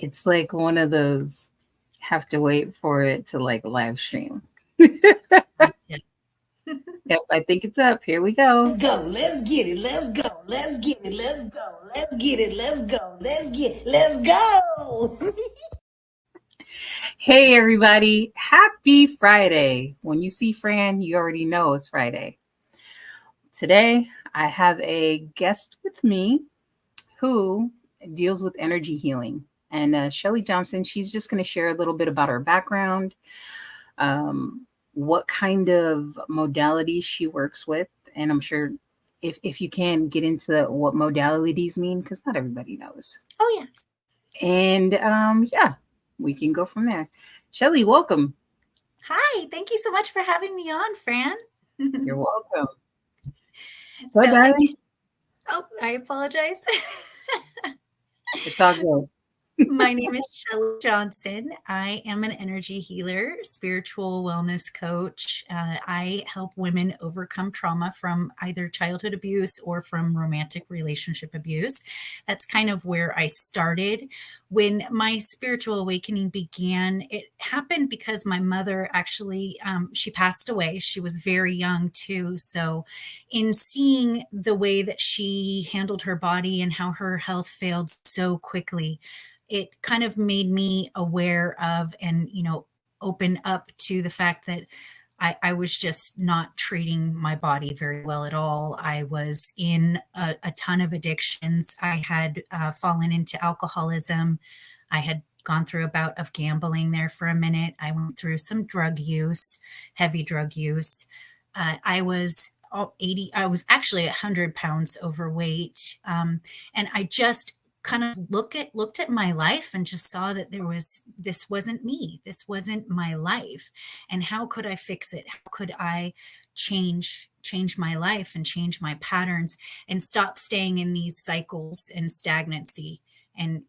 It's like one of those have to wait for it to like live stream. Yeah. Yep, I think it's up. Here we go. Let's go. Let's get it. Let's go. Let's get it. Let's go. Let's get it. Let's go. Let's get it. Let's go. Hey, everybody. Happy Friday. When you see Fran, you already know it's Friday. Today, I have a guest with me who deals with energy healing. And Shelly Johnson, she's just going to share a little bit about her background, what kind of modalities she works with. And I'm sure if you can get into what modalities mean, because not everybody knows. Oh, yeah. And yeah, we can go from there. Shelly, welcome. Hi. Thank you so much for having me on, Fran. You're welcome. So What, darling? I apologize. It's all good. My name is Shelly Johnson. I am an energy healer, spiritual wellness coach. I help women overcome trauma from either childhood abuse or from romantic relationship abuse. That's kind of where I started. When my spiritual awakening began, it happened because my mother actually, she passed away. She was very young too. So in seeing the way that she handled her body and how her health failed so quickly, it kind of made me aware of and, open up to the fact that I was just not treating my body very well at all. I was in a ton of addictions. I had fallen into alcoholism. I had gone through a bout of gambling there for a minute. I went through some drug use, heavy drug use. I was 80, I was actually 100 pounds overweight. And I just kind of looked at my life and just saw that this wasn't me. This wasn't my life. And how could I fix it? How could I change my life and change my patterns and stop staying in these cycles and stagnancy and,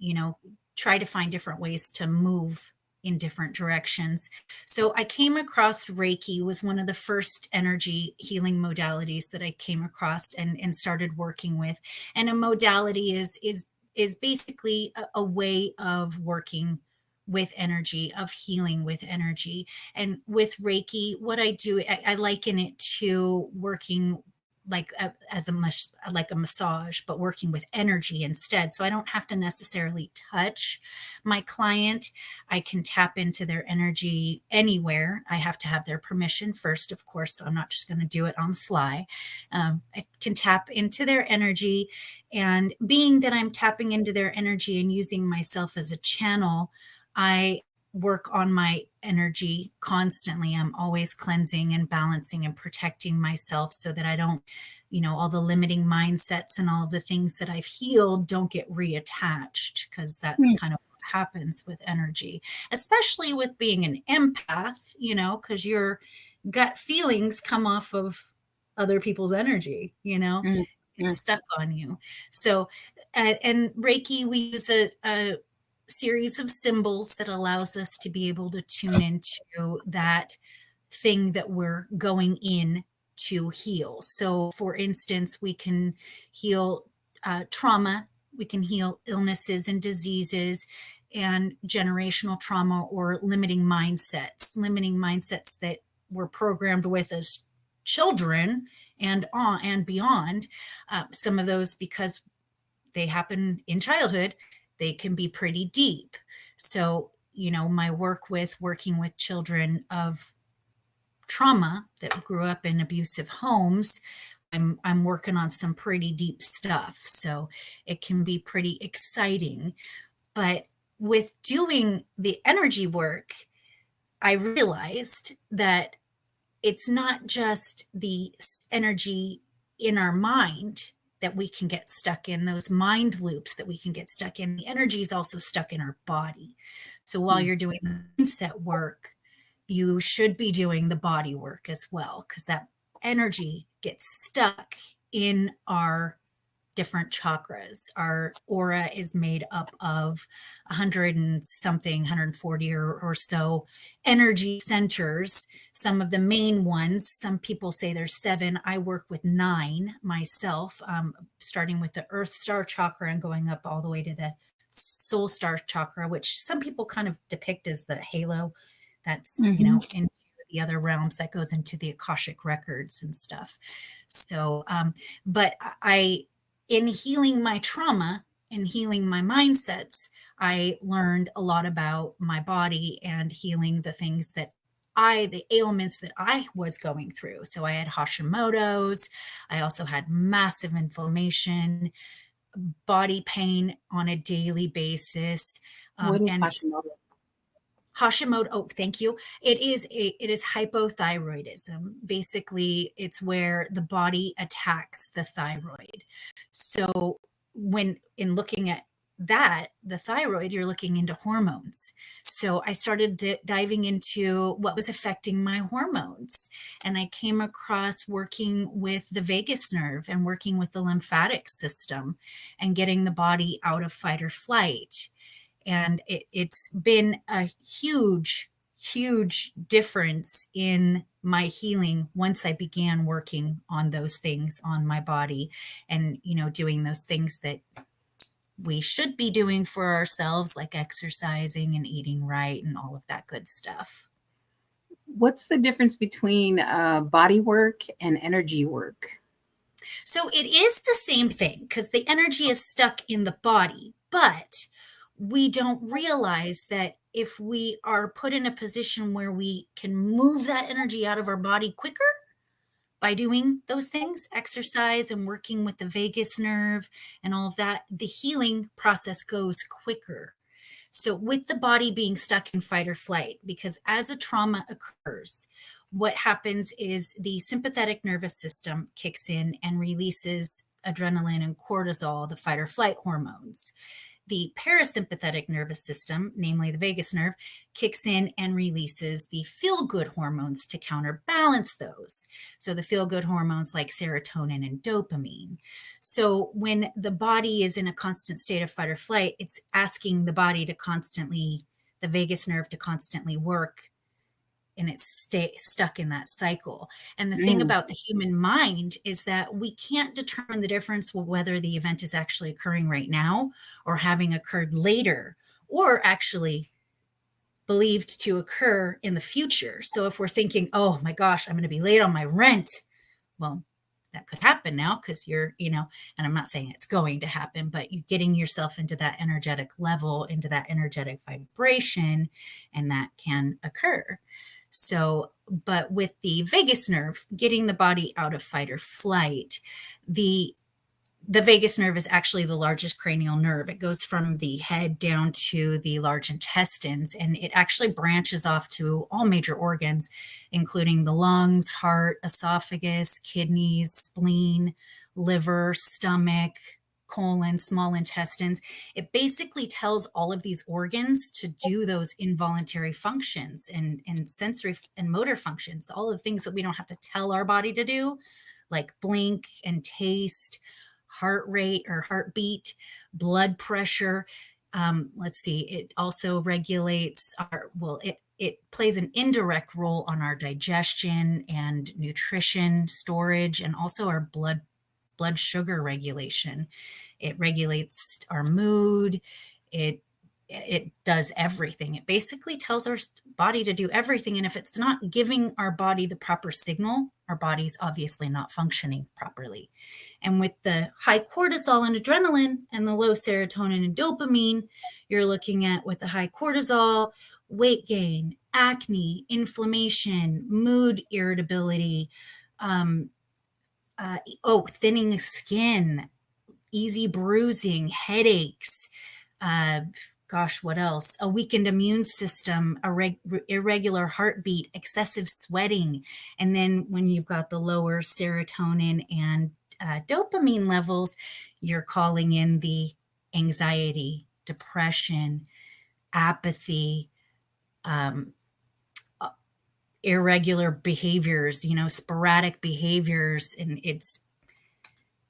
try to find different ways to move in different directions. So I came across Reiki, was one of the first energy healing modalities that I came across and started working with. And a modality is basically a way of working with energy, of healing with energy. And with Reiki, what I do, I liken it to working like a massage, but working with energy instead. So I don't have to necessarily touch my client. I can tap into their energy anywhere. I have to have their permission first, of course. So I'm not just going to do it on the fly. I can tap into their energy, and being that I'm tapping into their energy and using myself as a channel, I work on my energy constantly. I'm always cleansing and balancing and protecting myself so that I don't, all the limiting mindsets and all of the things that I've healed don't get reattached, because that's kind of what happens with energy, especially with being an empath, because your gut feelings come off of other people's energy, it's stuck on you. So, and Reiki, we use a series of symbols that allows us to be able to tune into that thing that we're going in to heal. So, for instance, we can heal trauma, we can heal illnesses and diseases and generational trauma or limiting mindsets that we're programmed with as children and on and beyond. Some of those, because they happen in childhood, they can be pretty deep. So, my working with children of trauma that grew up in abusive homes, I'm working on some pretty deep stuff. So it can be pretty exciting. But with doing the energy work, I realized that it's not just the energy in our mind that we can get stuck in, those mind loops that we can get stuck in. The energy is also stuck in our body. So while you're doing the mindset work, you should be doing the body work as well, because that energy gets stuck in our different chakras. Our aura is made up of 100 and something, 140 or so energy centers. Some of the main ones, some people say there's 7. I work with 9 myself, starting with the Earth Star chakra and going up all the way to the Soul Star chakra, which some people kind of depict as the halo that's, into the other realms, that goes into the Akashic records and stuff. So, but in healing my trauma and healing my mindsets, I learned a lot about my body and healing the things that the ailments that I was going through. So I had Hashimoto's. I also had massive inflammation, body pain on a daily basis. What is And Hashimoto? Hashimoto, oh, thank you. It is hypothyroidism. Basically, it's where the body attacks the thyroid. So when in looking at that, the thyroid, you're looking into hormones. So I started diving into what was affecting my hormones. And I came across working with the vagus nerve and working with the lymphatic system and getting the body out of fight or flight. And it's been a huge difference in my healing once I began working on those things on my body, and doing those things that we should be doing for ourselves, like exercising and eating right and all of that good stuff. What's the difference between body work and energy work? So it is the same thing, because the energy is stuck in the body, but we don't realize that if we are put in a position where we can move that energy out of our body quicker by doing those things, exercise and working with the vagus nerve and all of that, the healing process goes quicker. So with the body being stuck in fight or flight, because as a trauma occurs, what happens is the sympathetic nervous system kicks in and releases adrenaline and cortisol, the fight or flight hormones. The parasympathetic nervous system, namely the vagus nerve, kicks in and releases the feel-good hormones to counterbalance those. So the feel-good hormones like serotonin and dopamine. So when the body is in a constant state of fight or flight, it's asking the body to constantly, the vagus nerve to constantly work, and it's stuck in that cycle. And the thing about the human mind is that we can't determine the difference whether the event is actually occurring right now or having occurred later, or actually believed to occur in the future. So if we're thinking, oh my gosh, I'm going to be late on my rent, well, that could happen now because you're, and I'm not saying it's going to happen, but you're getting yourself into that energetic level, into that energetic vibration, and that can occur. So, but with the vagus nerve, getting the body out of fight or flight, the vagus nerve is actually the largest cranial nerve. It goes from the head down to the large intestines, and it actually branches off to all major organs, including the lungs, heart, esophagus, kidneys, spleen, liver, stomach, colon, small intestines. It basically tells all of these organs to do those involuntary functions and sensory and motor functions, all of the things that we don't have to tell our body to do, like blink and taste, heart rate or heartbeat, blood pressure. Let's see, it also regulates it plays an indirect role on our digestion and nutrition, storage, and also our blood sugar regulation. It regulates our mood. It does everything. It basically tells our body to do everything. And if it's not giving our body the proper signal, our body's obviously not functioning properly. And with the high cortisol and adrenaline and the low serotonin and dopamine, you're looking at, with the high cortisol, weight gain, acne, inflammation, mood irritability, thinning skin, easy bruising, headaches, what else? A weakened immune system, irregular heartbeat, excessive sweating. And then when you've got the lower serotonin and dopamine levels, you're calling in the anxiety, depression, apathy, irregular behaviors, sporadic behaviors. And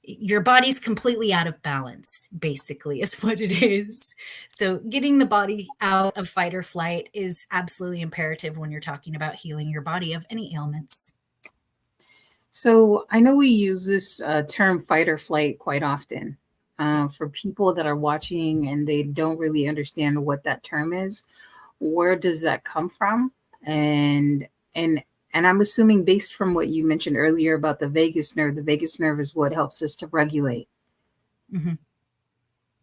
your body's completely out of balance, basically, is what it is. So, getting the body out of fight or flight is absolutely imperative when you're talking about healing your body of any ailments. So I know we use this term fight or flight quite often. For people that are watching and they don't really understand what that term is, where does that come from? And and and I'm assuming based from what you mentioned earlier about the vagus nerve is what helps us to regulate. Mm-hmm.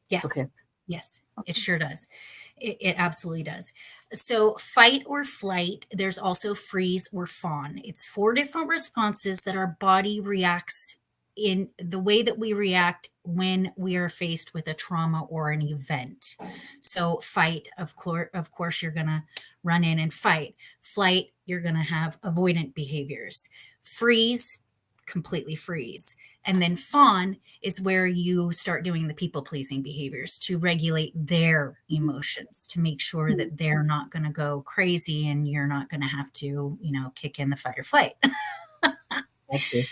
Yes. Okay. Yes, it sure does. It absolutely does. So, fight or flight, there's also freeze or fawn. It's four different responses that our body reacts in the way that we react when we are faced with a trauma or an event. So, fight, of course, you're going to run in and fight. Flight, you're going to have avoidant behaviors. Freeze, completely freeze. And then fawn is where you start doing the people pleasing behaviors to regulate their emotions, to make sure that they're not going to go crazy and you're not going to have to, kick in the fight or flight. Gotcha.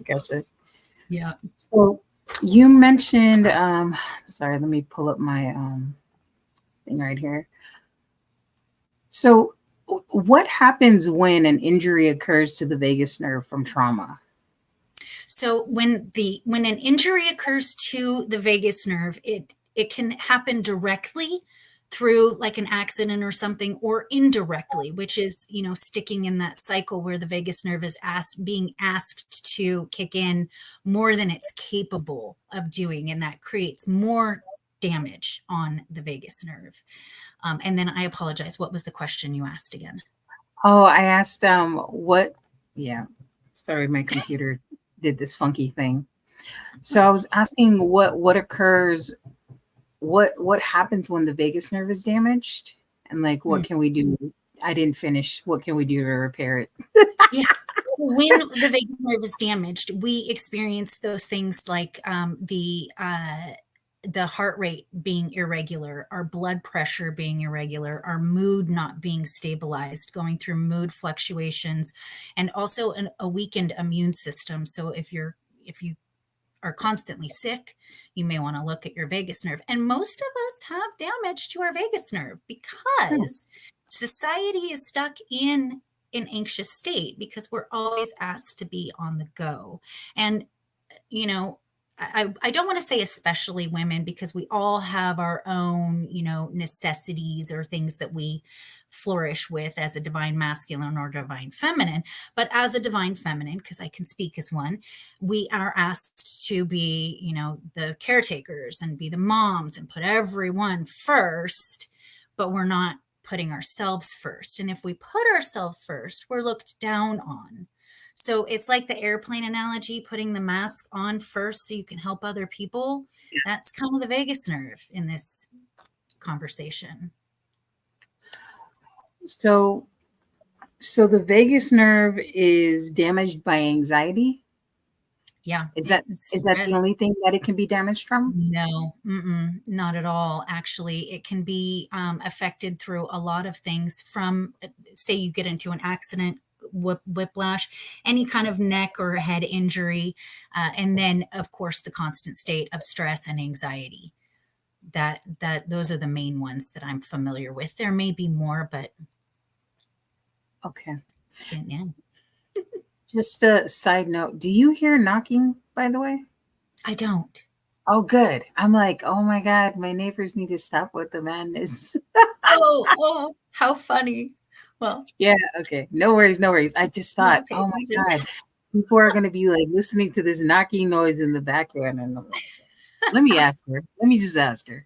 Gotcha. Yeah. So you mentioned sorry, let me pull up my thing right here. So what happens when an injury occurs to the vagus nerve from trauma? So when an injury occurs to the vagus nerve, it can happen directly through like an accident or something, or indirectly, which is, sticking in that cycle where the vagus nerve is being asked to kick in more than it's capable of doing, and that creates more damage on the vagus nerve. And then I apologize, what was the question you asked again? Oh, I asked what yeah. Sorry, my computer did this funky thing. So I was asking what occurs, what happens when the vagus nerve is damaged, and like what can we do? I didn't finish. What can we do to repair it? Yeah. When the vagus nerve is damaged, we experience those things like the heart rate being irregular, our blood pressure being irregular, our mood not being stabilized, going through mood fluctuations, and also a weakened immune system. So if you are constantly sick, you may want to look at your vagus nerve. And most of us have damage to our vagus nerve because society is stuck in an anxious state because we're always asked to be on the go. And, I don't want to say especially women, because we all have our own, necessities or things that we flourish with as a divine masculine or divine feminine. But as a divine feminine, because I can speak as one, we are asked to be, the caretakers and be the moms and put everyone first, but we're not putting ourselves first. And if we put ourselves first, we're looked down on. So it's like the airplane analogy, putting the mask on first so you can help other people. That's kind of the vagus nerve in this conversation. So the vagus nerve is damaged by anxiety. Yeah. Is that the only thing that it can be damaged from? No, not at all. Actually, it can be affected through a lot of things, from, say, you get into an accident, whiplash, any kind of neck or head injury, and then, of course, the constant state of stress and anxiety. That those are the main ones that I'm familiar with. There may be more, but Okay. yeah. Just a side note, do you hear knocking, by the way? I don't. Oh, good. I'm like, oh my God, my neighbors need to stop with the madness. Oh, how funny. Well, yeah, okay. No worries, no worries. I just thought, oh my God, people are going to be like listening to this knocking noise in the background. And I'm like, let me ask her. Let me just ask her.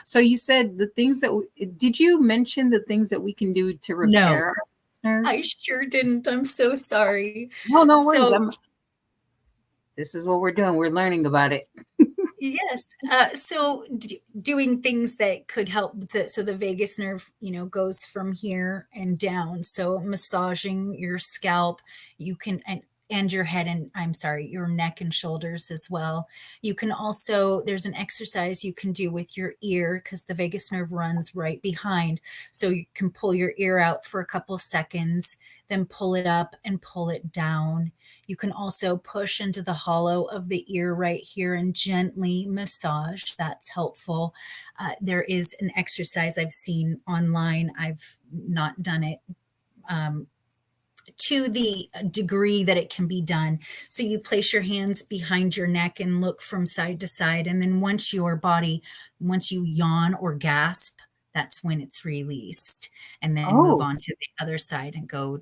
So you said the things that, did you mention the things that we can do to repair our listeners? I sure didn't. I'm so sorry. No worries. This is what we're doing. We're learning about it. Yes. So doing things that could help so the vagus nerve, goes from here and down. So massaging your scalp, you can, and and your head and I'm sorry, your neck and shoulders as well. You can also, there's an exercise you can do with your ear because the vagus nerve runs right behind. So you can pull your ear out for a couple seconds, then pull it up and pull it down. You can also push into the hollow of the ear right here and gently massage. That's helpful. There is an exercise I've seen online. I've not done it to the degree that it can be done. So you place your hands behind your neck and look from side to side. And then once you yawn or gasp, that's when it's released. And then move Oh, on to the other side and go.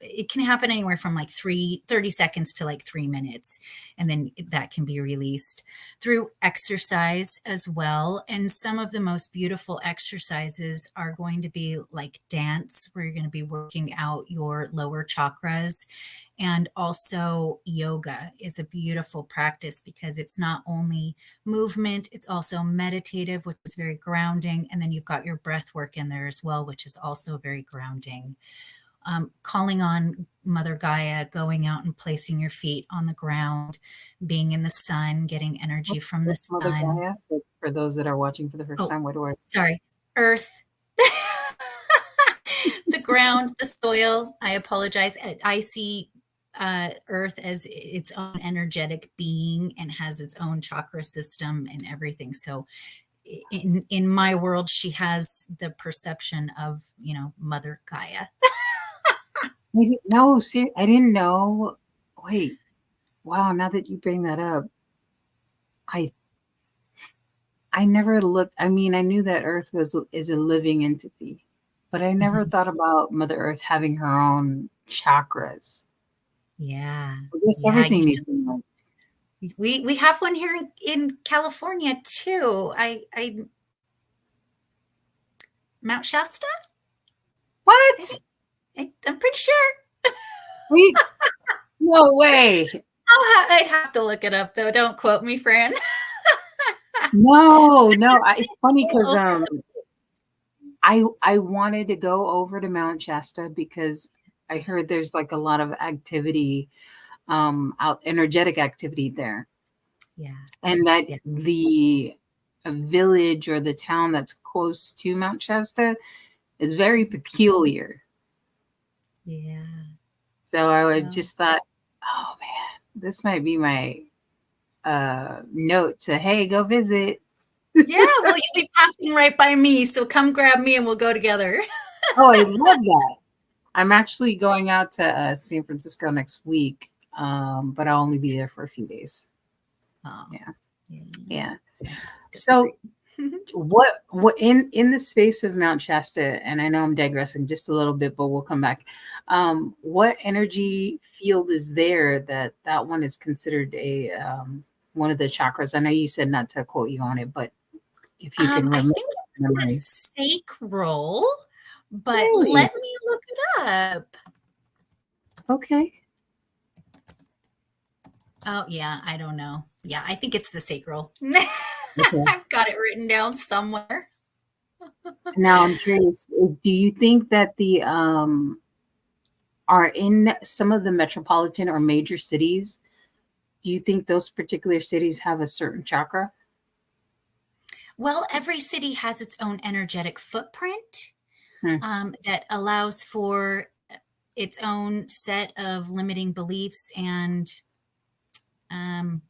It can happen anywhere from like 30 seconds to like 3 minutes. And then that can be released through exercise as well. And some of the most beautiful exercises are going to be like dance, where you're going to be working out your lower chakras. And also yoga is a beautiful practice because it's not only movement, it's also meditative, which is very grounding. And then you've got your breath work in there as well, which is also very grounding. Calling on Mother Gaia, going out and placing your feet on the ground, being in the sun, getting energy from the what's Mother sun. Gaia? For those that are watching for the first Oh, time, what do I? sorry, Earth. The ground, the soil. I apologize. I see Earth as its own energetic being and has its own chakra system and everything. So in my world, she has the perception of, Mother Gaia. No, see, I didn't know. Wait, wow, now that you bring that up, I I never looked. I mean, I knew that Earth is a living entity, but I never Mhm. thought about Mother Earth having her own chakras. Yeah. I guess Yeah. everything needs to know. We have one here in California too. I Mount Shasta? I What? think I'm pretty sure. Wait, no way. I'd have to look it up though. Don't quote me, Fran. No, no. It's funny All because over the I wanted to go over to Mount Shasta because I heard there's like a lot of activity, out energetic activity there, Yeah. and that Yeah. the village or the town that's close to Mount Shasta is very peculiar. Yeah. So I would Well, just thought, oh man, this might be my note to, hey, go visit. yeah, well, you'll be passing right by me, so come grab me and we'll go together. Oh, I love that. I'm actually going out to San Francisco next week, but I'll only be there for a few days. Oh, Yeah, yeah. yeah. San Francisco's So great. what in the space of Mount Shasta, and I know I'm digressing just a little bit, but we'll come back. What energy field is there that one is considered a one of the chakras? I know you said not to quote you on it, but if you can I remember think it's memory. the sacral, but Really? let me look it up. Okay. Oh, yeah, I don't know. Yeah, I think it's the sacral. Okay. I've got it written down somewhere. Now I'm curious, do you think that the are in some of the metropolitan or major cities, do you think those particular cities have a certain chakra? Well, every city has its own energetic footprint Hmm. that allows for its own set of limiting beliefs and um,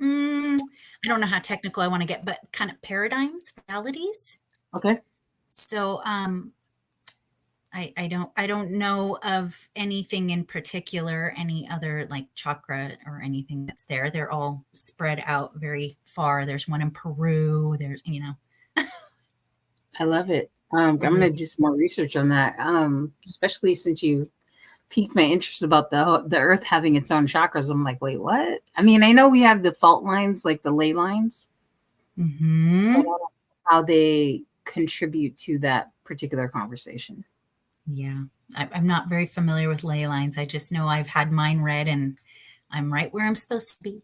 I don't know how technical I want to get, but kind of paradigms, realities. Okay. So I don't know of anything in particular, any other like chakra or anything that's there. They're all spread out very far. There's one in Peru. There's I love it. I'm gonna really. do some more research on that. Especially since you piqued my interest about the Earth having its own chakras. I'm like, wait, what? I mean, I know we have the fault lines, like the ley lines, but I Hmm. don't know how they contribute to that particular conversation. Yeah, I'm not very familiar with ley lines. I just know I've had mine read and I'm right where I'm supposed to be.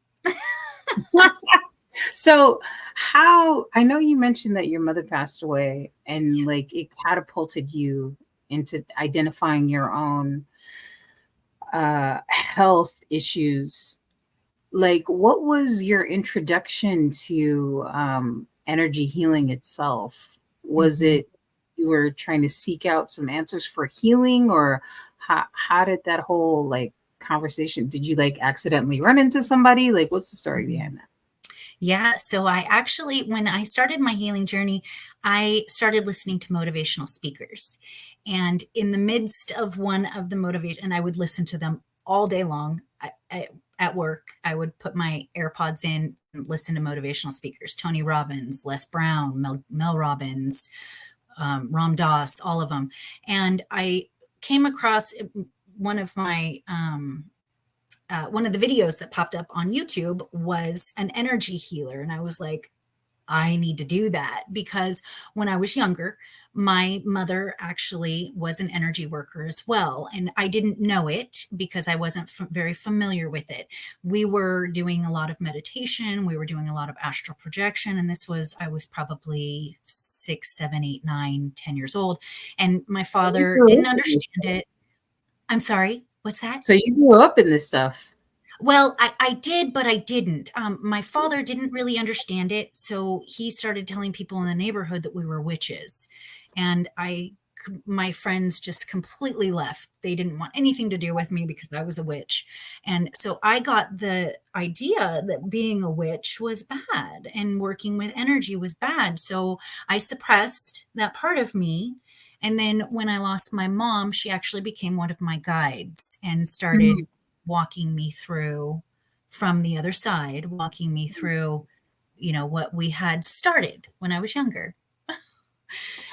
So, how I know you mentioned that your mother passed away and like it catapulted you into identifying your own health issues, like what was your introduction to energy healing itself? Was Mhm. it you were trying to seek out some answers for healing, or how did that whole like conversation, did you like accidentally run into somebody? Like what's the story Mhm. behind that? Yeah, so I actually, when I started my healing journey, I started listening to motivational speakers. And in the midst of one of the motivation, and I would listen to them all day long. At work, I would put my AirPods in and listen to motivational speakers: Tony Robbins, Les Brown, Mel Robbins, Ram Dass, all of them. And I came across one of my one of the videos that popped up on YouTube was an energy healer. And I was like, I need to do that, because when I was younger, my mother actually was an energy worker as well. And I didn't know it because I wasn't very familiar with it. We were doing a lot of meditation, we were doing a lot of astral projection. And I was probably 6, 7, 8, 9, 10 years old. And my So you father grew didn't up in this understand stuff. it. I'm sorry, what's that? So you grew up in this stuff. Well, I did, but I didn't. My father didn't really understand it, so he started telling people in the neighborhood that we were witches, and my friends just completely left. They didn't want anything to do with me because I was a witch, and so I got the idea that being a witch was bad and working with energy was bad. So I suppressed that part of me. And then when I lost my mom, she actually became one of my guides and started Mhm. walking me through from the other side, walking me through, what we had started when I was younger.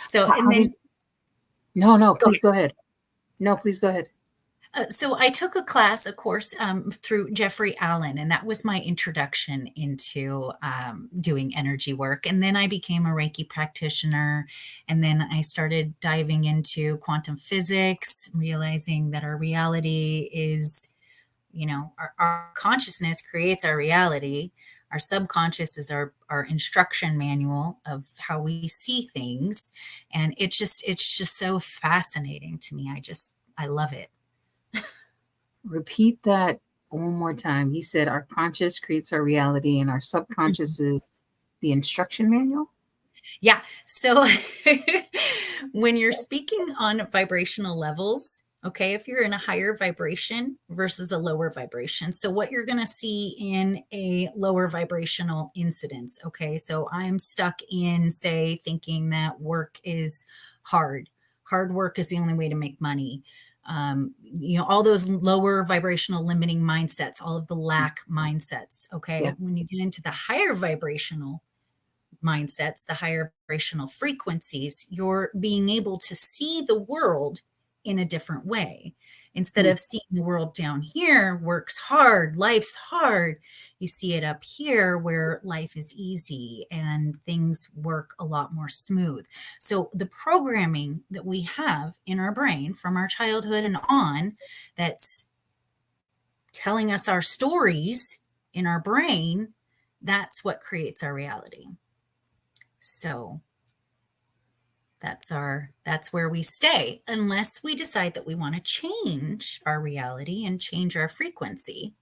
So, and How did then no, no, go please go ahead. No, please go ahead. So I took a course through Jeffrey Allen, and that was my introduction into doing energy work. And then I became a Reiki practitioner, and then I started diving into quantum physics, realizing that our reality is, our consciousness creates our reality. Our subconscious is our instruction manual of how we see things, and it's just so fascinating to me. I love it. Repeat that one more time. You said our conscious creates our reality and our subconscious is the instruction manual? Yeah. So when you're speaking on vibrational levels, okay, if you're in a higher vibration versus a lower vibration. So what you're going to see in a lower vibrational incidence, okay? So I'm stuck in, say, thinking that work is hard. Hard work is the only way to make money. All those lower vibrational limiting mindsets, all of the lack mindsets, Yeah. okay? When you get into the higher vibrational mindsets, the higher vibrational frequencies, you're being able to see the world in a different way. Instead Mm. of seeing the world down here, work's hard, life's hard, you see it up here where life is easy and things work a lot more smooth. So the programming that we have in our brain from our childhood and on, that's telling us our stories in our brain, that's what creates our reality. So that's where we stay unless we decide that we want to change our reality and change our frequency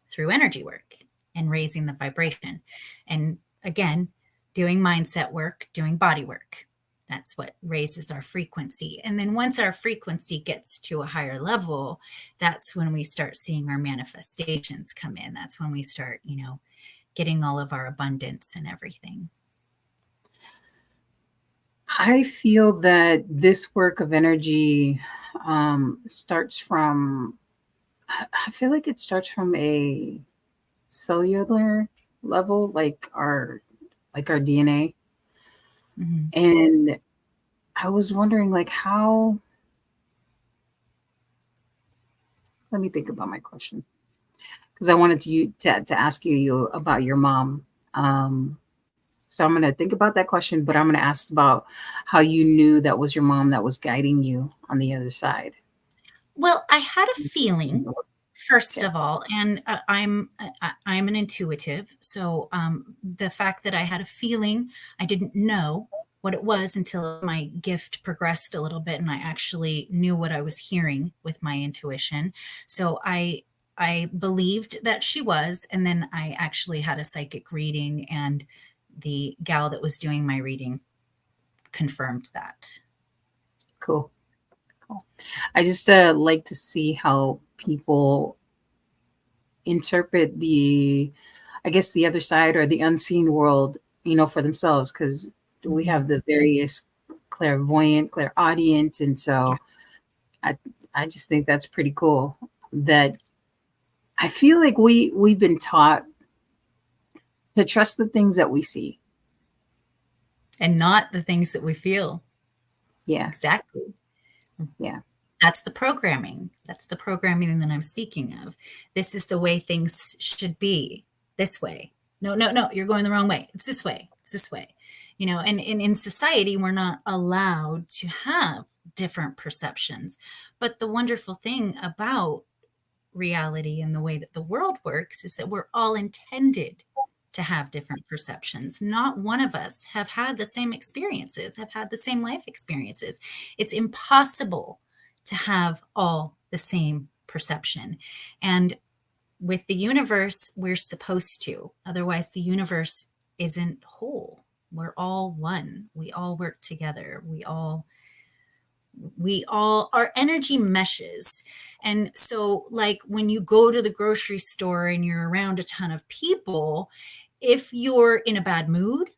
through energy work and raising the vibration. And again, doing mindset work, doing body work. That's what raises our frequency. And then once our frequency gets to a higher level, that's when we start seeing our manifestations come in. That's when we start, getting all of our abundance and everything. I feel that this work of energy starts from, I feel like it starts from a cellular level, like our DNA. Mhm. And I was wondering like how, let me think about my question. Because I wanted to ask you about your mom. So I'm gonna think about that question, but I'm gonna ask about how you knew that was your mom that was guiding you on the other side. Well, I had a feeling, first Okay. of all, and I'm an intuitive, so the fact that I had a feeling, I didn't know. what it was until my gift progressed a little bit and I actually knew what I was hearing with my intuition. So I believed that she was, and then I actually had a psychic reading, and the gal that was doing my reading confirmed that. Cool. Cool. I just like to see how people interpret I guess, the other side or the unseen world, for themselves, because we have the various clairvoyant, clairaudient, and so I I just think that's pretty cool. That I feel like we've been taught to trust the things that we see. And not the things that we feel. Yeah. Exactly. Yeah. That's the programming. That's the programming that I'm speaking of. This is the way things should be. This way. No, no, no, you're going the wrong way. It's this way. It's this way. And in society, we're not allowed to have different perceptions. But the wonderful thing about reality and the way that the world works is that we're all intended to have different perceptions. Not one of us have had the same experiences, have had the same life experiences. It's impossible to have all the same perception. And with the universe, we're supposed to. Otherwise, the universe isn't whole. We're all one. We all work together. We all our energy meshes. And so, like, when you go to the grocery store and you're around a ton of people, if you're in a bad mood,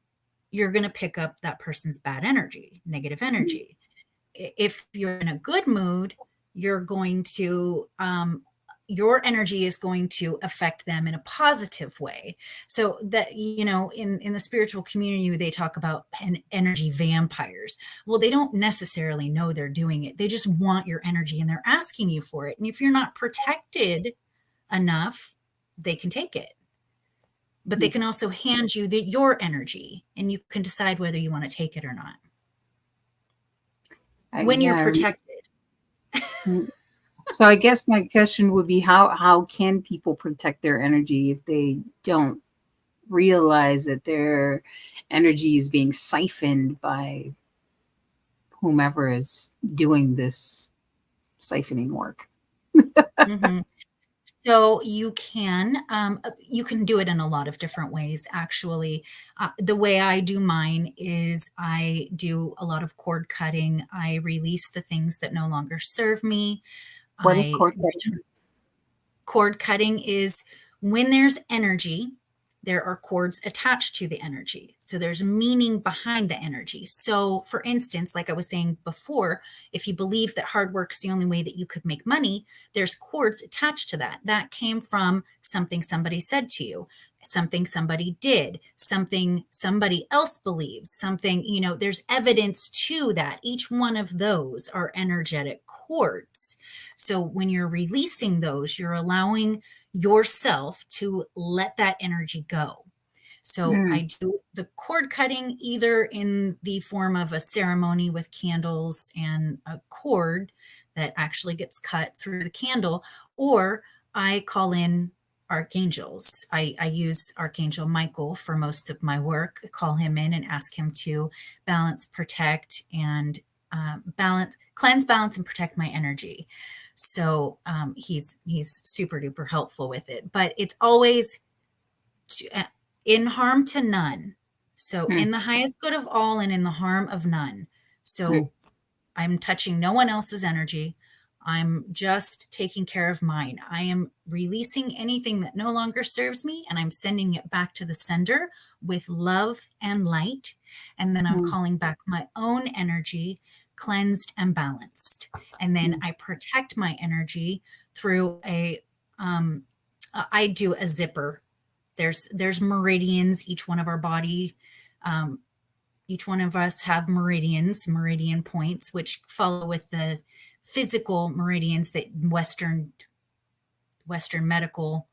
you're going to pick up that person's bad energy, negative energy. If you're in a good mood, you're going to your energy is going to affect them in a positive way. So that, in the spiritual community, they talk about energy vampires. Well, they don't necessarily know they're doing it. They just want your energy and they're asking you for it. And if you're not protected enough, they can take it. But they can also hand you your energy, and you can decide whether you want to take it or not. When you're protected. So I guess my question would be, how can people protect their energy if they don't realize that their energy is being siphoned by whomever is doing this siphoning work? Mm-hmm. So you can do it in a lot of different ways. Actually, the way I do mine is I do a lot of cord cutting. I release the things that no longer serve me. What is cord cutting? Cord cutting is when there's energy, there are cords attached to the energy. So there's meaning behind the energy. So for instance, like I was saying before, if you believe that hard work's the only way that you could make money, there's cords attached to that. That came from something somebody said to you, something somebody did, something somebody else believes, something, there's evidence to that. Each one of those are energetic cords. So when you're releasing those, you're allowing yourself to let that energy go. So I do the cord cutting either in the form of a ceremony with candles and a cord that actually gets cut through the candle, or I call in archangels. I use Archangel Michael for most of my work. I call him in and ask him to balance, protect, and cleanse, balance, and protect my energy. So he's super duper helpful with it, but it's always in harm to none. So in the highest good of all and in the harm of none. So I'm touching no one else's energy. I'm just taking care of mine. I am releasing anything that no longer serves me, and I'm sending it back to the sender with love and light. And then I'm calling back my own energy, cleansed and balanced. And then I protect my energy through I do a zipper. There's meridians, each one of our body, each one of us have meridian points, which follow with the physical meridians that Western medical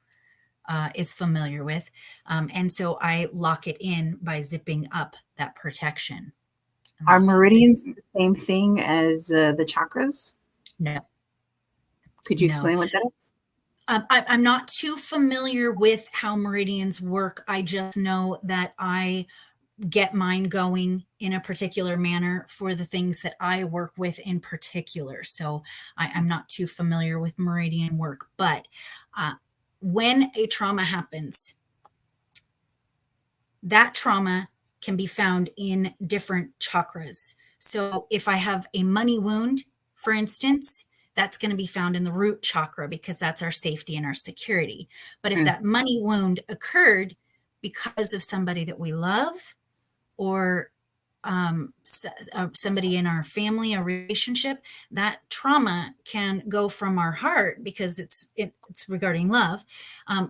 is familiar with. And so I lock it in by zipping up that protection. Are meridians the same thing as the chakras? No. Could you explain what that is? I'm not too familiar with how meridians work. I just know that I get mine going in a particular manner for the things that I work with in particular. So I'm not too familiar with meridian work, but when a trauma happens, that trauma can be found in different chakras. So if I have a money wound, for instance, that's going to be found in the root chakra because that's our safety and our security. But if that money wound occurred because of somebody that we love, or somebody in our family, a relationship, that trauma can go from our heart because it's regarding love,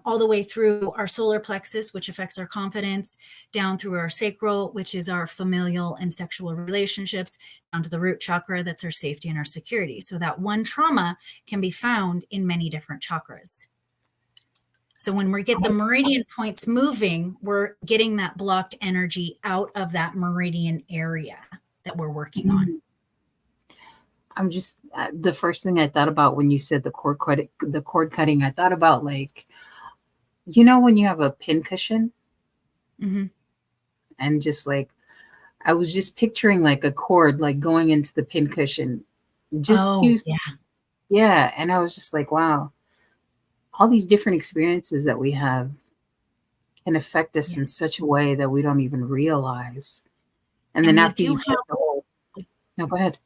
all the way through our solar plexus, which affects our confidence, down through our sacral, which is our familial and sexual relationships, down to the root chakra, that's our safety and our security. So that one trauma can be found in many different chakras. So when we get the meridian points moving, we're getting that blocked energy out of that meridian area that we're working on. I'm just, the first thing I thought about when you said the cord cutting, I thought about, like, you know, when you have a pin cushion, and just like, I was just picturing like a cord like going into the pin cushion. Yeah. And I was just like, wow, all these different experiences that we have can affect us in such a way that we don't even realize. And then after you said the whole, no, go ahead.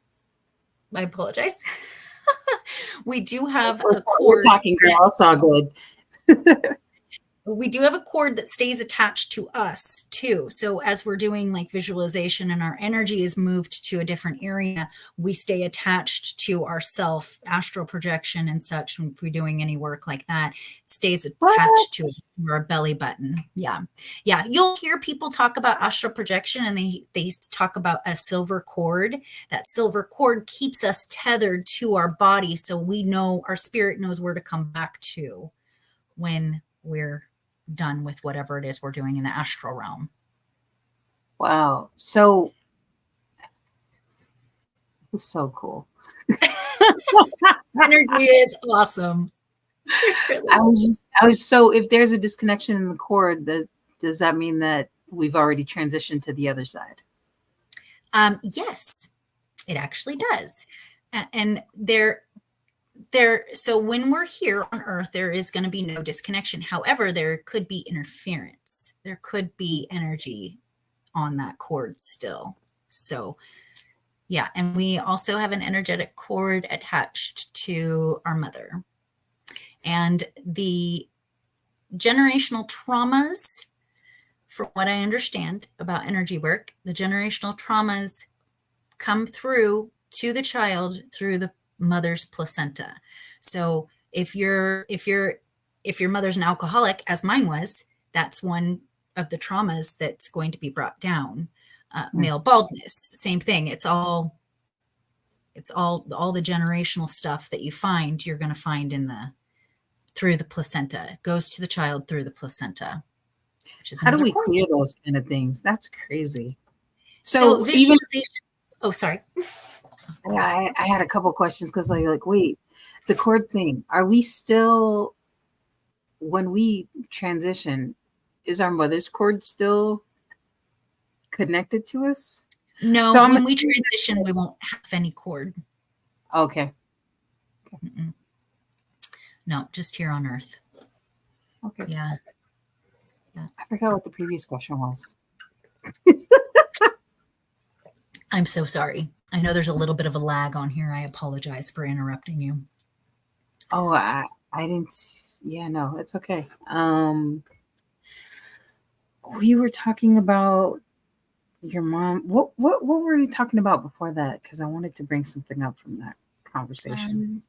I apologize. We do have a cord. We're talking, girl. It's all good. We do have a cord that stays attached to us too. So as we're doing like visualization and our energy is moved to a different area, we stay attached to ourself, astral projection and such. If we're doing any work like that, it stays attached to us through our belly button. Yeah. Yeah. You'll hear people talk about astral projection and they talk about a silver cord. That silver cord keeps us tethered to our body. So we know, our spirit knows where to come back to when we're done with whatever it is we're doing in the astral realm. Wow. So this is so cool. Energy is awesome. I was so, if there's a disconnection in the cord, does that mean that we've already transitioned to the other side? Yes, it actually does. And so when we're here on Earth, there is going to be no disconnection. However, there could be interference. There could be energy on that cord still. So yeah, and we also have an energetic cord attached to our mother. And the generational traumas, from what I understand about energy work, the generational traumas come through to the child through the mother's placenta. So if your mother's an alcoholic, as mine was, that's one of the traumas that's going to be brought down. Male baldness, same thing. It's all the generational stuff that you find, you're going to find through the placenta. It goes to the child through the placenta. How do we clear those kind of things? That's crazy. So even, oh, sorry. I had a couple questions because like, wait, the cord thing, are we still, when we transition, is our mother's cord still connected to us? No, so when we transition, we won't have any cord. Okay. No, just here on Earth. Okay. Yeah. I forgot what the previous question was. I'm so sorry. I know there's a little bit of a lag on here. I apologize for interrupting you. Oh, I didn't. Yeah, no, it's okay. We were talking about your mom. What were we talking about before that? Because I wanted to bring something up from that conversation.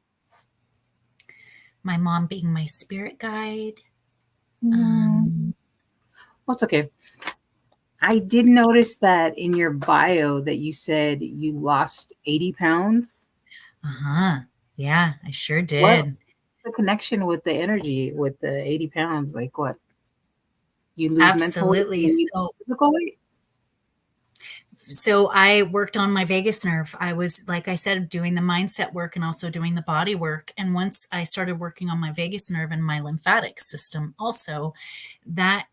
My mom being my spirit guide. Well, it's okay. I did notice that in your bio that you said you lost 80 pounds. Yeah, I sure did. What's the connection with the energy with the 80 pounds? Like what? You lose Absolutely. mental physical weight? So I worked on my vagus nerve. I was, like I said, doing the mindset work and also doing the body work. And once I started working on my vagus nerve and my lymphatic system also, that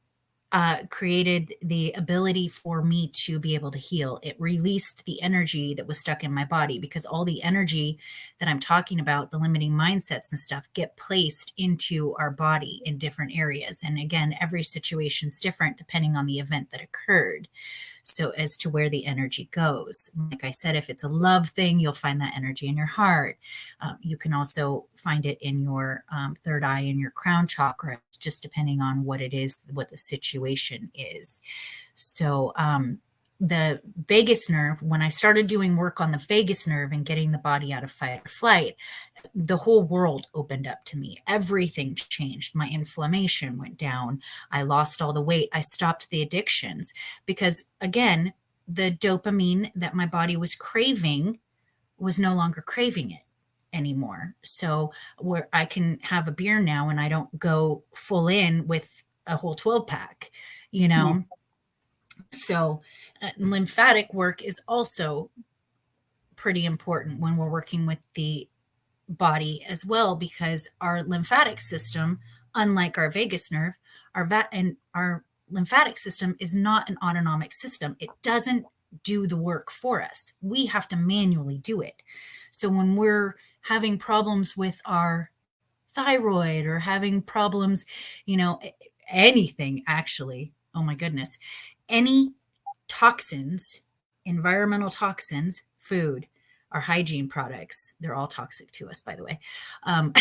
created the ability for me to be able to heal. It released the energy that was stuck in my body, because all the energy that I'm talking about, the limiting mindsets and stuff, get placed into our body in different areas. And again, every situation is different depending on the event that occurred. So, as to where the energy goes, like I said, if it's a love thing, you'll find that energy in your heart. You can also find it in your third eye and your crown chakra, just depending on what it is, what the situation is. So, the vagus nerve, when I started doing work on the vagus nerve and getting the body out of fight or flight, the whole world opened up to me. Everything changed. My inflammation went down. I lost all the weight. I stopped the addictions because, again, the dopamine that my body was craving was no longer craving it anymore. So, where I can have a beer now and I don't go full in with a whole 12 pack, you know? Mm. So, lymphatic work is also pretty important when we're working with the body as well, because our lymphatic system, unlike our vagus nerve, our lymphatic system is not an autonomic system. It doesn't do the work for us. We have to manually do it. So when we're having problems with our thyroid or having problems, anything actually, oh my goodness, any toxins, environmental toxins, food, our hygiene products, they're all toxic to us, by the way. Um,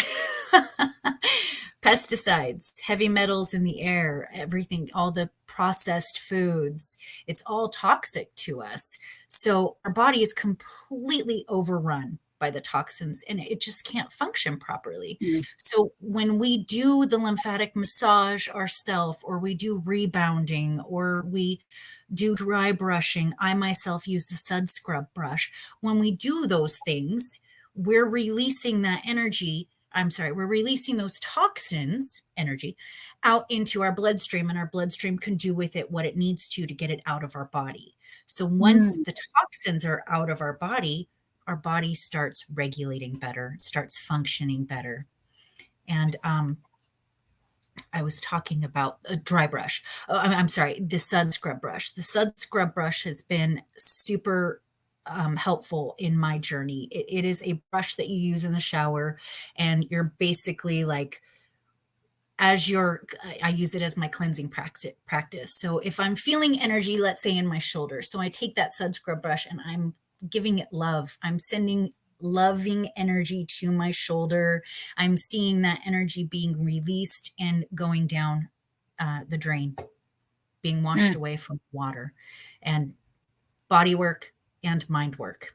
Pesticides, heavy metals in the air, everything, all the processed foods, it's all toxic to us. So our body is completely overrun by the toxins and it just can't function properly. Mm. So when we do the lymphatic massage ourselves, or we do rebounding, or we do dry brushing, I myself use the Sud Scrub brush. When we do those things, we're releasing that energy. We're releasing those toxins, energy, out into our bloodstream, and our bloodstream can do with it what it needs to get it out of our body. So once Mm. the toxins are out of our body starts regulating better, starts functioning better. And I was talking about a dry brush. Oh, I'm sorry, the Sud Scrub brush. The Sud Scrub brush has been super helpful in my journey. It is a brush that you use in the shower, and you're basically like, I use it as my cleansing practice. So if I'm feeling energy, let's say in my shoulder, so I take that Sud Scrub brush and I'm giving it love. I'm sending loving energy to my shoulder. I'm seeing that energy being released and going down the drain, being washed Mm. away from water, and body work and mind work.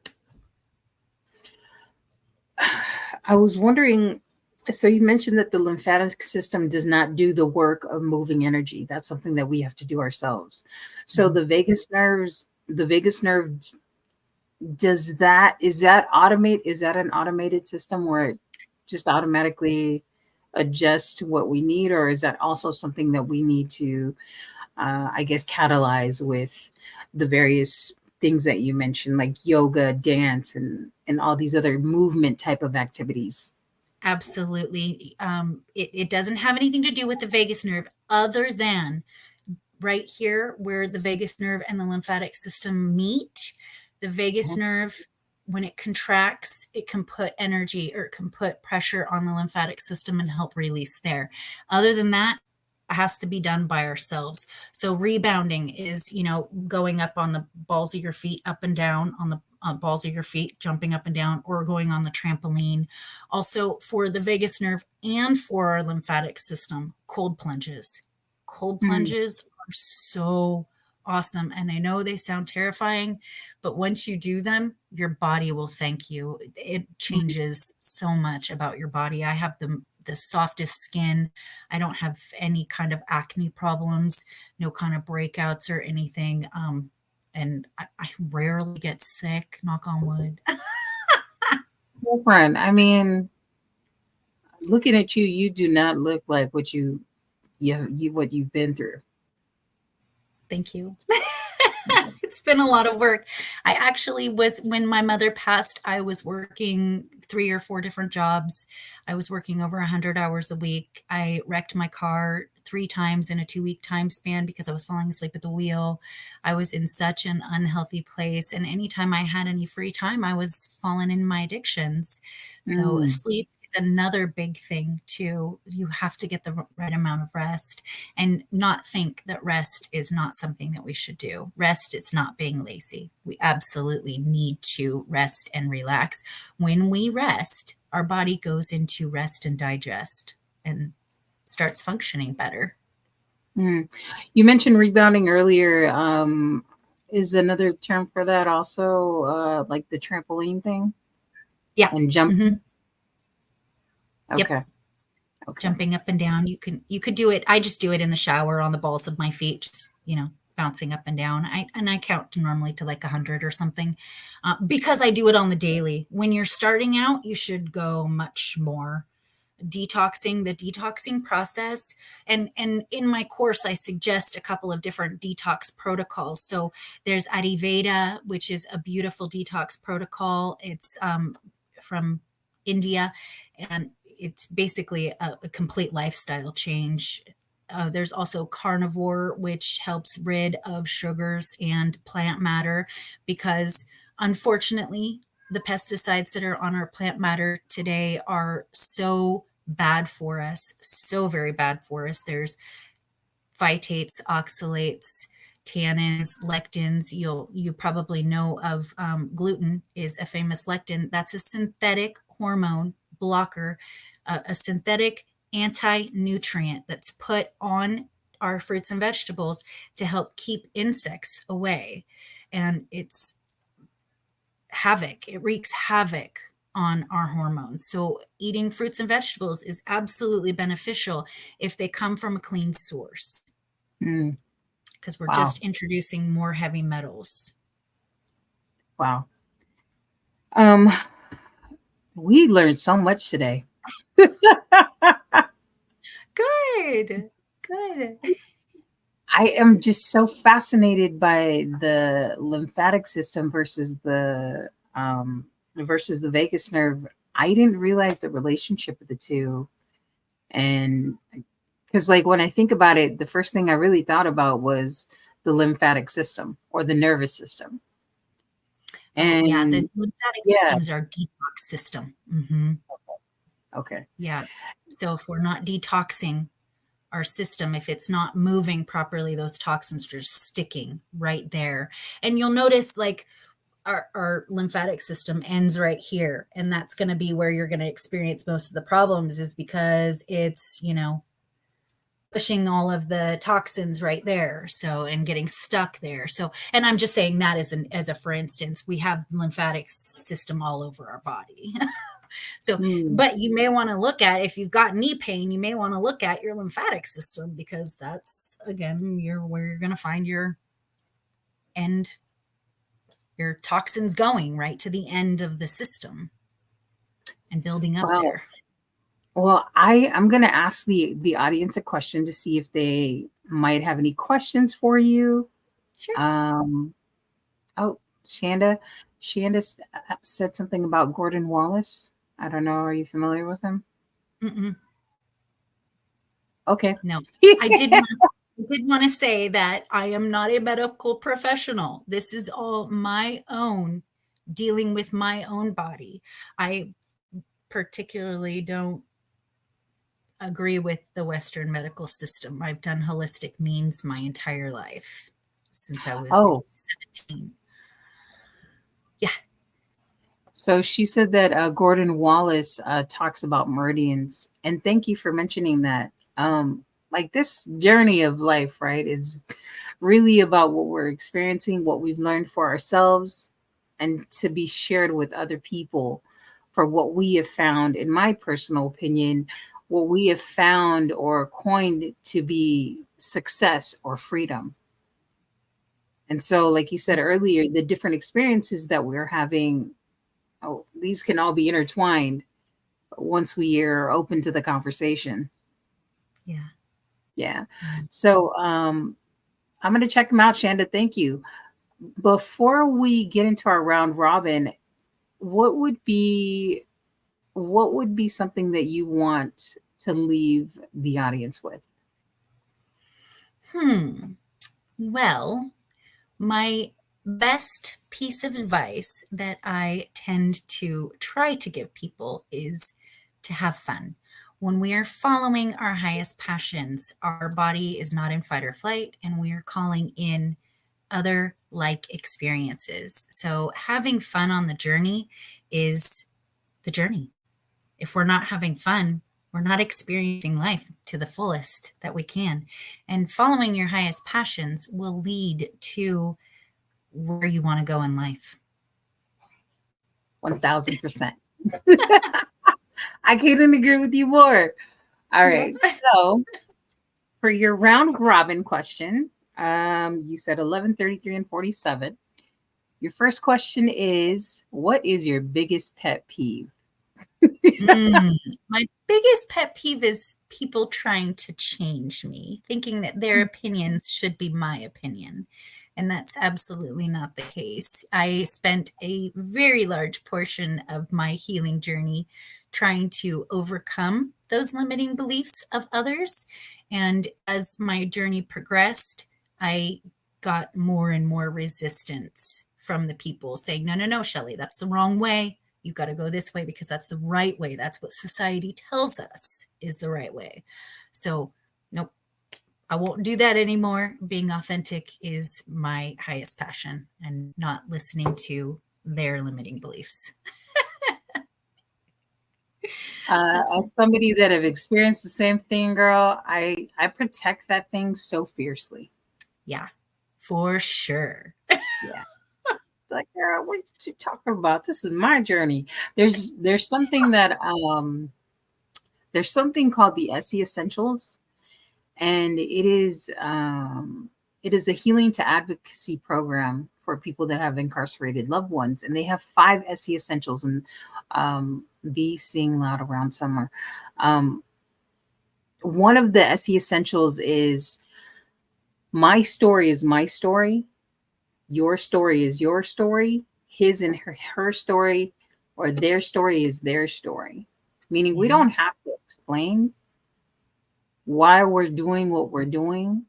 I was wondering, so you mentioned that the lymphatic system does not do the work of moving energy. That's something that we have to do ourselves. So Mhm. the vagus nerve, is that an automated system where it just automatically adjusts to what we need, or is that also something that we need to, I guess, catalyze with the various things that you mentioned, like yoga, dance, and all these other movement type of activities? Absolutely. It doesn't have anything to do with the vagus nerve, other than right here where the vagus nerve and the lymphatic system meet. The vagus Mhm. nerve, when it contracts, it can put energy, or it can put pressure on the lymphatic system and help release there. Other than that, it has to be done by ourselves. So rebounding is, going up on the balls of your feet, up and down on the balls of your feet, jumping up and down, or going on the trampoline. Also, for the vagus nerve and for our lymphatic system, cold plunges. Cold Mm. plunges are so awesome. And I know they sound terrifying, but once you do them, your body will thank you. It Mm. changes so much about your body. I have the softest skin. I don't have any kind of acne problems, no kind of breakouts or anything. And I rarely get sick, knock on wood. Girlfriend, I mean, looking at you, you do not look like what you've been through. Thank you. It's been a lot of work. I actually was, when my mother passed, I was working 3 or 4 different jobs. I was working over 100 hours a week. I wrecked my car 3 times in a 2-week time span because I was falling asleep at the wheel. I was in such an unhealthy place. And anytime I had any free time, I was falling in my addictions. So Mm, sleep is another big thing too. You have to get the right amount of rest and not think that rest is not something that we should do. Rest is not being lazy. We absolutely need to rest and relax. When we rest, our body goes into rest and digest and starts functioning better. mm. You mentioned rebounding earlier. Is another term for that also like the trampoline thing Yeah. and jumping? Mhm. Yep. Okay. Okay. Jumping up and down. You could do it. I just do it in the shower on the balls of my feet, just, bouncing up and down. I count normally to like 100 or something, because I do it on the daily. When you're starting out, you should go much more. The detoxing process, and in my course I suggest a couple of different detox protocols. So there's Ayurveda, which is a beautiful detox protocol. It's from India, and it's basically a complete lifestyle change. There's also carnivore, which helps rid of sugars and plant matter, because unfortunately the pesticides that are on our plant matter today are so bad for us, so very bad for us. There's phytates, oxalates, tannins, lectins. You probably know of gluten is a famous lectin. That's a synthetic hormone blocker, a synthetic anti-nutrient that's put on our fruits and vegetables to help keep insects away. And it wreaks havoc on our hormones. So eating fruits and vegetables is absolutely beneficial if they come from a clean source, Mm, because we're wow. just introducing more heavy metals. Wow. Um, we learned so much today. Good. Good. I am just so fascinated by the lymphatic system versus the vagus nerve. I didn't realize the relationship of the two. And because like when I think about it, the first thing I really thought about was the lymphatic system or the nervous system. Oh, yeah. The And lymphatic yeah, system is our detox system. Hmm. okay. Yeah. So if we're not detoxing our system, if it's not moving properly, those toxins are sticking right there. And you'll notice like our lymphatic system ends right here. And that's going to be where you're going to experience most of the problems, is because it's, pushing all of the toxins right there. So, and getting stuck there. So, and I'm just saying that as a for instance, we have lymphatic system all over our body. So, Mm, but you may want to look at, if you've got knee pain, you may want to look at your lymphatic system, because that's again where you're going to find end your toxins going right to the end of the system and building up wow. there. Well, I'm gonna ask the audience a question to see if they might have any questions for you. Sure. Um, oh, Shanda said something about Gordon Wallace. I don't know. Are you familiar with him? Mm-mm. Okay. No, I did want to say that I am not a medical professional. This is all my own, dealing with my own body. I particularly don't agree with the Western medical system. I've done holistic means my entire life since I was Oh, 17. Yeah. so she said that Gordon Wallace talks about meridians, and thank you for mentioning that. Like this journey of life, right, is really about what we're experiencing, what we've learned for ourselves, and to be shared with other people for what we have found, in my personal opinion, what we have found or coined to be success or freedom. And so, like you said earlier, the different experiences that we're having, oh, these can all be intertwined once we are open to the conversation. Yeah. Yeah. Mm. So I'm gonna check them out, Shanda. Thank you. before we get into our round robin, what would be something that you want to leave the audience with? Well, my best piece of advice that I tend to try to give people is to have fun. When we are following our highest passions, our body is not in fight or flight, and we are calling in other like experiences. So, having fun on the journey is the journey. If we're not having fun, we're not experiencing life to the fullest that we can. And following your highest passions will lead to where you want to go in life. 1000%. I couldn't agree with you more. All Yeah. right. So for your round robin question, you said 11, 33, and 47. Your first question is, what is your biggest pet peeve? My biggest pet peeve is people trying to change me, thinking that their opinions should be my opinion. And that's absolutely not the case. I spent a very large portion of my healing journey trying to overcome those limiting beliefs of others. And as my journey progressed, I got more and more resistance from the people saying, no, no, no, Shelley, that's the wrong way. You got to go this way because that's the right way. That's what society tells us is the right way. So, nope, I won't do that anymore. Being authentic is my highest passion and not listening to their limiting beliefs. As somebody that have experienced the same thing, girl, I protect that thing so fiercely. Yeah, for sure. Yeah. Like, girl, what you talking about? This is my journey. There's something that there's something called the SE Essentials, and it is a healing to advocacy program for people that have incarcerated loved ones, and they have 5 SE Essentials, and be seeing loud around somewhere. One of the SE Essentials is my story is my story, your story is your story, his and her story, or their story is their story. Meaning we don't have to explain why we're doing what we're doing,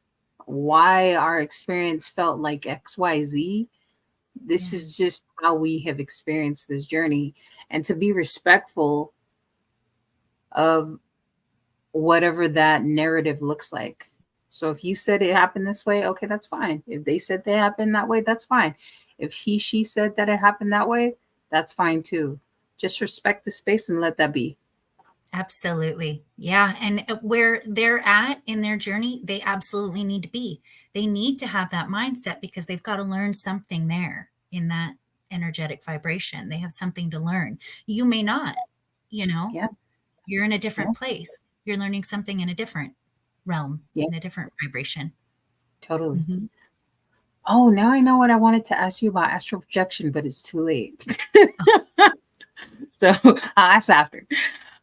why our experience felt like XYZ. This is just how we have experienced this journey. And to be respectful of whatever that narrative looks like. So if you said it happened this way, okay, that's fine. If they said they happened that way, that's fine. If she said that it happened that way, that's fine too. Just respect the space and let that be. Absolutely. Yeah. And where they're at in their journey, they absolutely need to be. They need to have that mindset because they've got to learn something there in that energetic vibration. They have something to learn. You may not, you know, Yeah. you're in a Yeah. different place. You're learning something in a different realm, Yeah. in a different vibration. Totally. Mhm. Oh, now I know what I wanted to ask you about astral projection, but it's too late. So I'll ask after.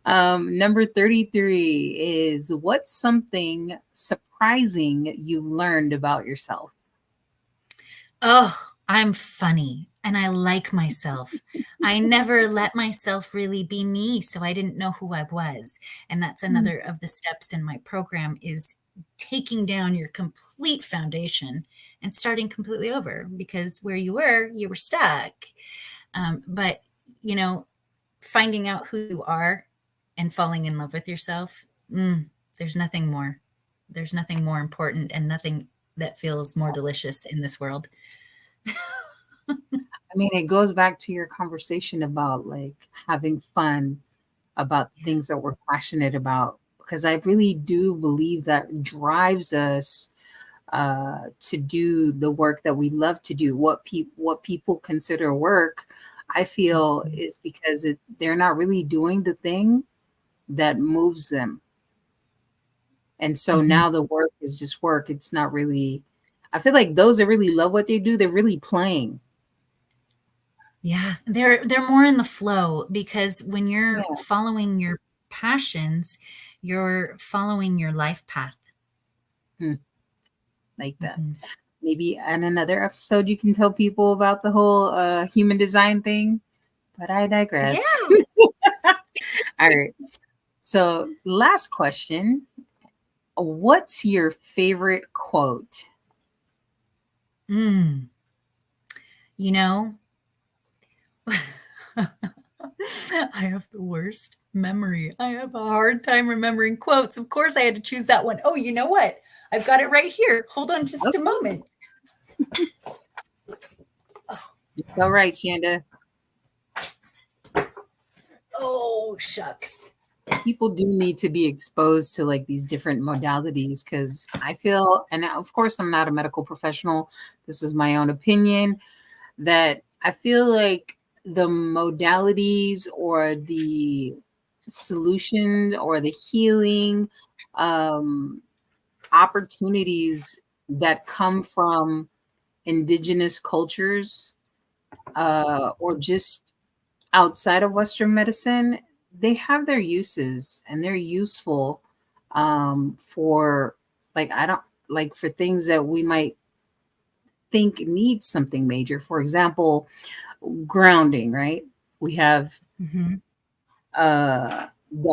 Number 33 is, what's something surprising you learned about yourself? Oh, I'm funny and I like myself. I never let myself really be me, so I didn't know who I was. And that's another of the steps in my program is taking down your complete foundation and starting completely over because where you were stuck. But you know, finding out who you are and falling in love with yourself, there's nothing more. There's nothing more important and nothing that feels more delicious in this world. I mean, it goes back to your conversation about like having fun about Yeah. things that we're passionate about, because I really do believe that drives us to do the work that we love to do. What people consider work, I feel, Mhm. is because they're not really doing the thing that moves them. And so Mhm. now the work is just work. It's not really, I feel like those that really love what they do, they're really playing. Yeah, they're more in the flow because when you're Yeah. following your passions, you're following your life path. Hmm, like that. Mhm. Maybe in another episode, you can tell people about the whole human design thing. But I Yeah. digress. All right. So, last question. What's your favorite quote? Mm. You know, I have the worst memory. I have a hard time remembering quotes. Of course, I had to choose that one. Oh, you know what? I've got it right here. Hold on just a Okay. moment. It's all right, Shanda. Oh, shucks. People do need to be exposed to like these different modalities because I feel, and of course, I'm not a medical professional. This is my own opinion that I feel like the modalities or the solution or the healing um, opportunities that come from indigenous cultures or just outside of Western medicine, they have their uses and they're useful for like I don't like for things that we might think need something major. For example, grounding, right? We have Mhm. the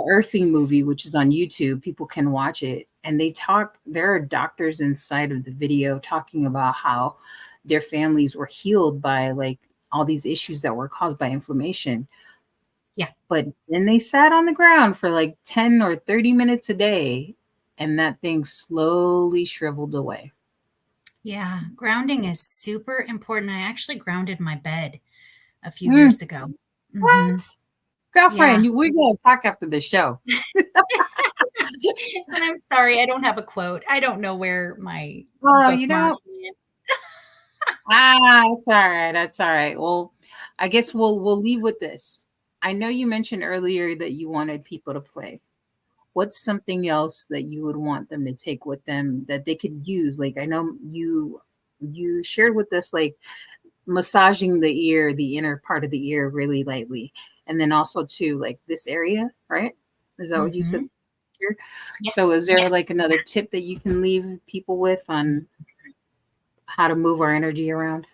Earthing movie, which is on YouTube. People can watch it, and they talk. There are doctors inside of the video talking about how their families were healed by like all these issues that were caused by inflammation. Yeah. But then they sat on the ground for like 10 or 30 minutes a day, and that thing slowly shriveled away. Yeah. Grounding is super important. I actually grounded my bed a few Mm, years ago. Hmm. what? Girlfriend, Yeah. we're going to talk after the show. And I'm sorry, I don't have a quote. I don't know where my Oh, you bookmark don't? went. That's all right. That's all right. Well, I guess we'll leave with this. I know you mentioned earlier that you wanted people to play. What's something else that you would want them to take with them that they could use? Like I know you shared with us like massaging the ear, the inner part of the ear really lightly. And then also too like this area, right? Is that what you said Mhm. here? Yeah. So is there Yeah. like another tip that you can leave people with on how to move our energy around?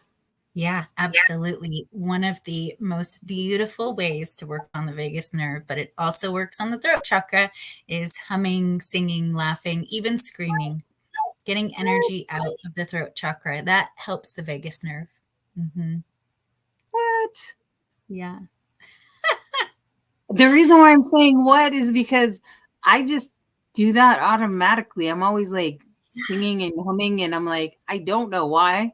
Yeah, absolutely. One of the most beautiful ways to work on the vagus nerve, but it also works on the throat chakra, is humming, singing, laughing, even screaming, getting energy out of the throat chakra. That helps the vagus nerve. Hmm. What? Yeah. The reason why I'm saying what is because I just do that automatically. I'm always like singing and humming, and I'm like, I don't know why,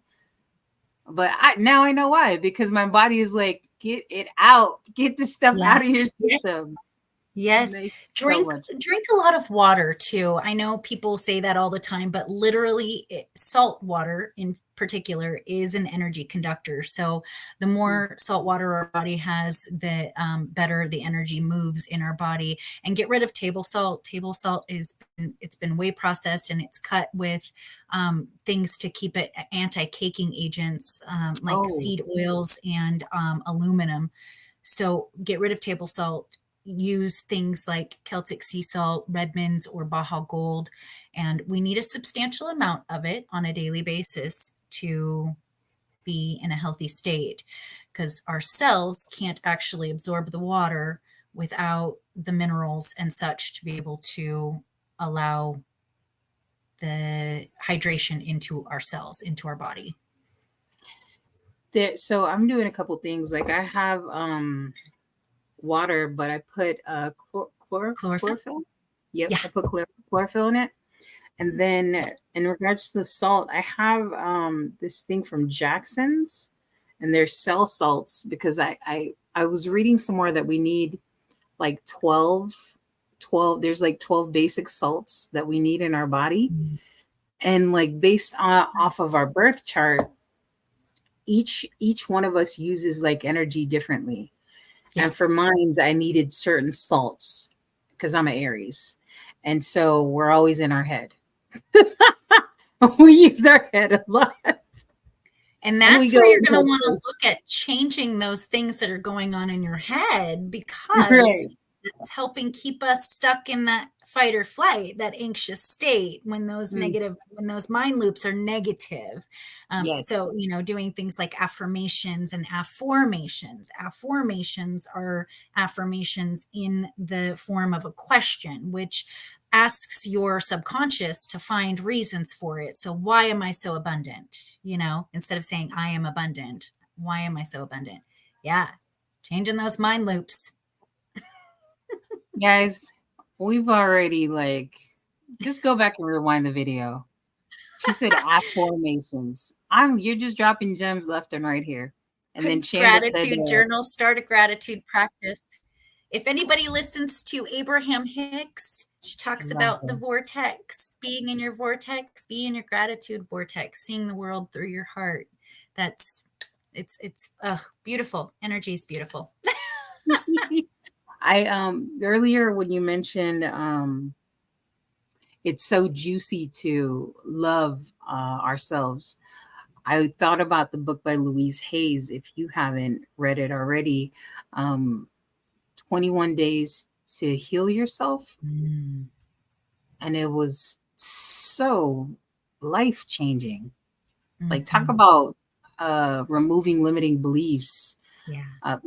but I know why because my body is like, get it out, get this stuff Yeah. out of your Yes. system. It Yes, makes so drink much. drink a lot of water too. I know people say that all the time, but literally salt water in particular is an energy conductor. So the Mm. more salt water our body has, the better the energy moves in our body. And get rid of table salt. Table salt it's been way processed and it's cut with things to keep it anti-caking agents like Oh, seed oils and aluminum. So get rid of table salt, use things like Celtic sea salt, Redmond's, or Baja Gold. And we need a substantial amount of it on a daily basis to be in a healthy state because our cells can't actually absorb the water without the minerals and such to be able to allow the hydration into our cells, into our body. there. So I'm doing a couple things. Like I have water, but I put Chlorophyll? chlorophyll. Yep, Yeah. I put chlorophyll in it. And then in regards to the salt, I have this thing from Jackson's and their cell salts because I was reading somewhere that we need like 12 there's like 12 basic salts that we need in our body. And like based on off of our birth chart, each one of us uses like energy differently. And for Yes. mine, I needed certain salts because I'm an Aries. And so we're always in our head. We use our head a lot. And And we that's go where you're in going to head want to first. look at changing those things that are going on in your head because Right. It's helping keep us stuck in that fight or flight, that anxious state when those when those mind loops are negative. Yes. So, doing things like affirmations and afformations. Affirmations are affirmations in the form of a question, which asks your subconscious to find reasons for it. So, why am I so abundant? Instead of saying, I am abundant, why am I so abundant? Yeah, changing those mind loops. Guys, we've already just go back and rewind the video. She said affirmations. You're just dropping gems left and right here. And then Shanda said Gratitude journal, start a gratitude practice. If anybody listens to Abraham Hicks, she talks about the vortex, being in your vortex, be in your gratitude vortex, seeing the world through your heart. It's beautiful. Energy is beautiful. I earlier when you mentioned it's so juicy to love ourselves, I thought about the book by Louise Hayes. If you haven't read it already, 21 Days to Heal Yourself. And it was so life changing. Like, talk about removing limiting beliefs,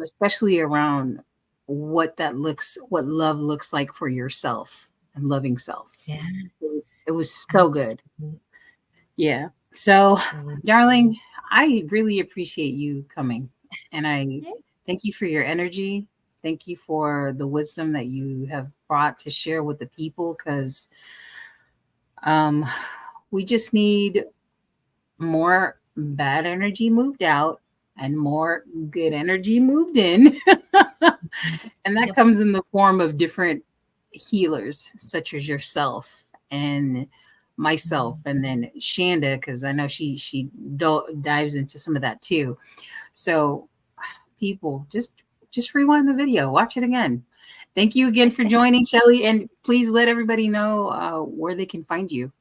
especially around what love looks like for yourself and loving self. Yeah, it was so good. Yeah. So, darling, I really appreciate you coming, and I thank you for your energy. Thank you for the wisdom that you have brought to share with the people, because we just need more bad energy moved out and more good energy moved in. And that comes in the form of different healers, such as yourself and myself, and then Shanda, because I know she dives into some of that too. So, people, just rewind the video, watch it again. Thank you again for joining, Shelly, and please let everybody know where they can find you.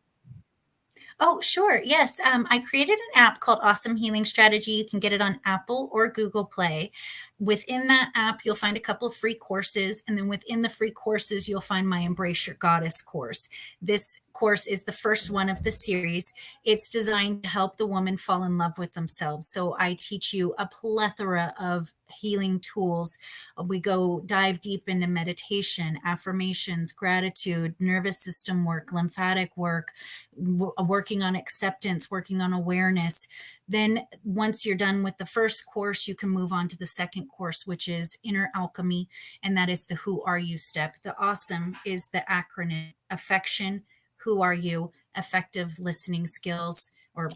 Oh, sure. Yes. I created an app called Awesome Healing Strategy. You can get it on Apple or Google Play. Within that app, you'll find a couple of free courses. And then within the free courses, you'll find my Embrace Your Goddess course. This course is the first one of the series. It's designed to help the woman fall in love with themselves. So I teach you a plethora of healing tools. We go dive deep into meditation, affirmations, gratitude, nervous system work, lymphatic work, working on acceptance, working on awareness. Then once you're done with the first course, you can move on to the second course, which is Inner Alchemy. And that is the Who Are You step. The Awesome is the acronym: affection, who are you, effective listening skills or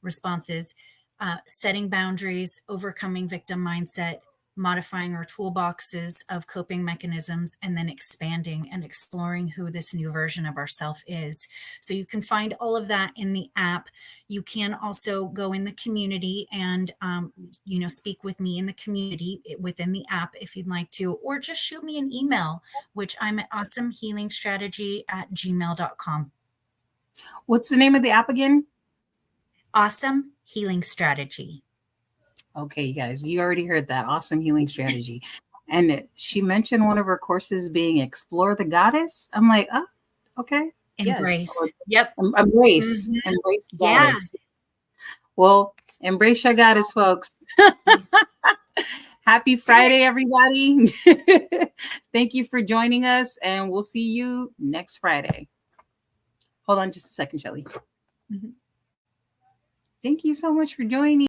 responses, setting boundaries, overcoming victim mindset, modifying our toolboxes of coping mechanisms, and then expanding and exploring who this new version of ourself is. So you can find all of that in the app. You can also go in the community and, speak with me in the community within the app if you'd like to, or just shoot me an email, which I'm at awesomehealingstrategy@gmail.com. What's the name of the app again? Awesome Healing Strategy. Okay, you guys, you already heard that. Awesome Healing Strategy. And she mentioned one of her courses being Explore the Goddess. I'm like, oh, okay. Embrace. Yes. Yep. Embrace. Mm-hmm. Embrace the Goddess. Well, embrace your Goddess, folks. Happy Friday, everybody. Thank you for joining us, and we'll see you next Friday. Hold on just a second, Shelly. Mm-hmm. Thank you so much for joining.